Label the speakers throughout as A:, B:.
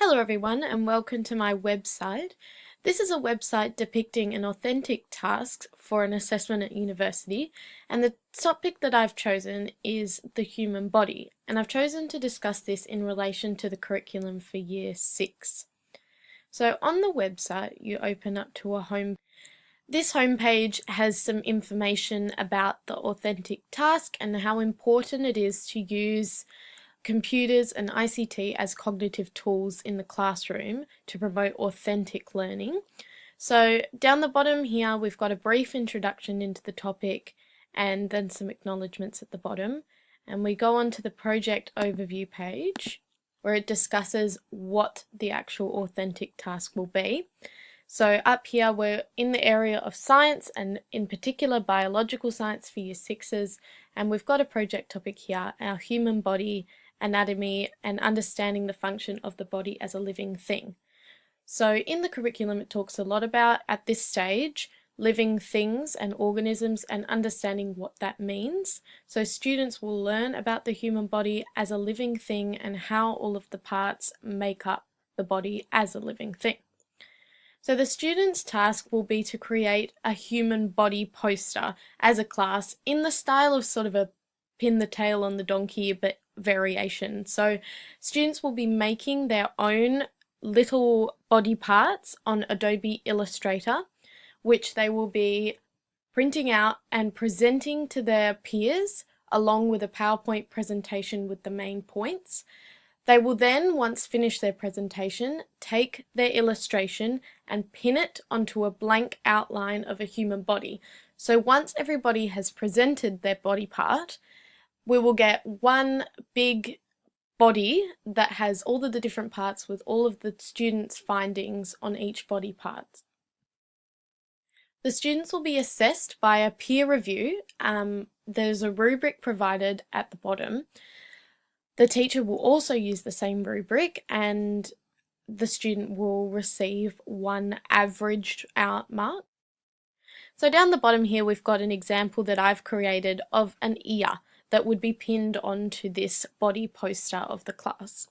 A: Hello everyone and welcome to my website. This is a website depicting an authentic task for an assessment at university, and the topic that I've chosen is the human body, and I've chosen to discuss this in relation to the curriculum for Year 6. So on the website you open up to a home. This homepage has some information about the authentic task and how important it is to use computers and ICT as cognitive tools in the classroom to promote authentic learning. So down the bottom here we've got a brief introduction into the topic and then some acknowledgements at the bottom, and we go on to the project overview page where it discusses what the actual authentic task will be. So up here we're in the area of science, and in particular biological science for Year 6s, and we've got a project topic here, our human body, anatomy, and understanding the function of the body as a living thing. So in the curriculum it talks a lot about, at this stage, living things and organisms and understanding what that means. So students will learn about the human body as a living thing and how all of the parts make up the body as a living thing. So the students' task will be to create a human body poster as a class in the style of sort of a pin the tail on the donkey but variation. So students will be making their own little body parts on Adobe Illustrator, which they will be printing out and presenting to their peers along with a PowerPoint presentation with the main points. They will then, once finished their presentation, take their illustration and pin it onto a blank outline of a human body. So once everybody has presented their body part, we will get one big body that has all of the different parts with all of the students' findings on each body part. The students will be assessed by a peer review. There's a rubric provided at the bottom. The teacher will also use the same rubric, and the student will receive one averaged out mark. So down the bottom here we've got an example that I've created of an ear that would be pinned onto this body poster of the class.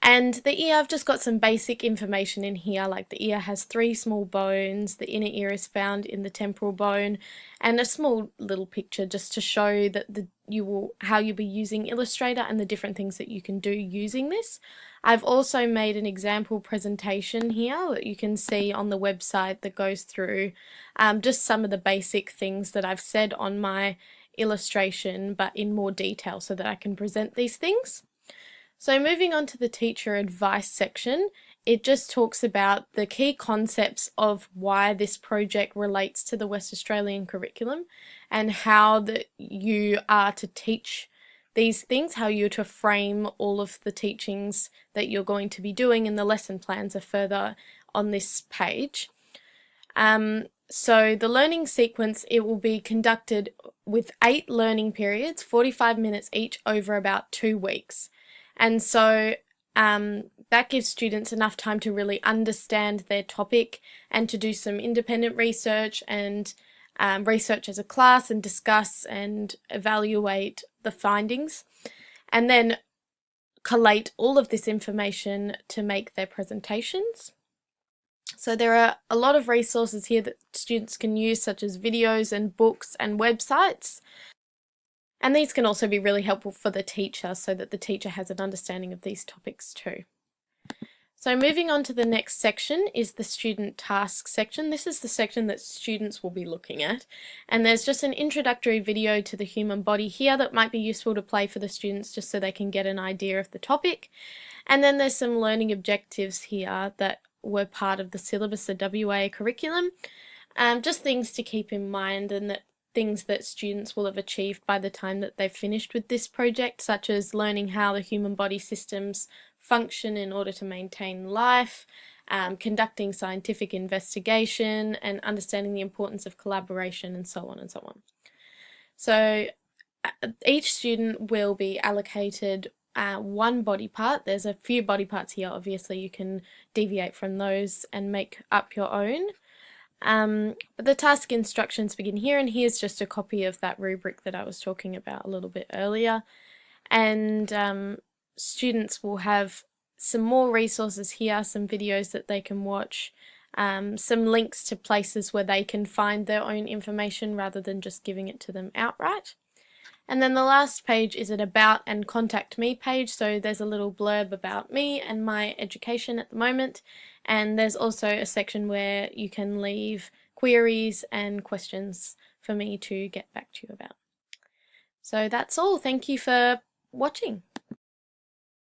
A: And the ear, I've just got some basic information in here, like the ear has 3 small bones, the inner ear is found in the temporal bone, and a small little picture just to show that how you'll be using Illustrator and the different things that you can do using this. I've also made an example presentation here that you can see on the website that goes through just some of the basic things that I've said on my illustration, but in more detail so that I can present these things. So moving on to the teacher advice section, it just talks about the key concepts of why this project relates to the West Australian curriculum and how you are to teach these things, how you're to frame all of the teachings that you're going to be doing, and the lesson plans are further on this page. So the learning sequence, it will be conducted with 8 learning periods, 45 minutes each over about 2 weeks. And so that gives students enough time to really understand their topic and to do some independent research and research as a class and discuss and evaluate the findings, and then collate all of this information to make their presentations. So there are a lot of resources here that students can use, such as videos and books and websites. And these can also be really helpful for the teacher so that the teacher has an understanding of these topics too. So moving on to the next section is the student task section. This is the section that students will be looking at. And there's just an introductory video to the human body here that might be useful to play for the students just so they can get an idea of the topic. And then there's some learning objectives here that were part of the syllabus, the WA curriculum. Just things to keep in mind, and that things that students will have achieved by the time that they've finished with this project, such as learning how the human body systems function in order to maintain life, conducting scientific investigation, and understanding the importance of collaboration, and so on and so on. So each student will be allocated one body part. There's a few body parts here, obviously you can deviate from those and make up your own. But the task instructions begin here, and here's just a copy of that rubric that I was talking about a little bit earlier. And students will have some more resources here, some videos that they can watch, some links to places where they can find their own information rather than just giving it to them outright. And then the last page is an About and Contact Me page, so there's a little blurb about me and my education at the moment, and there's also a section where you can leave queries and questions for me to get back to you about. So that's all. Thank you for watching.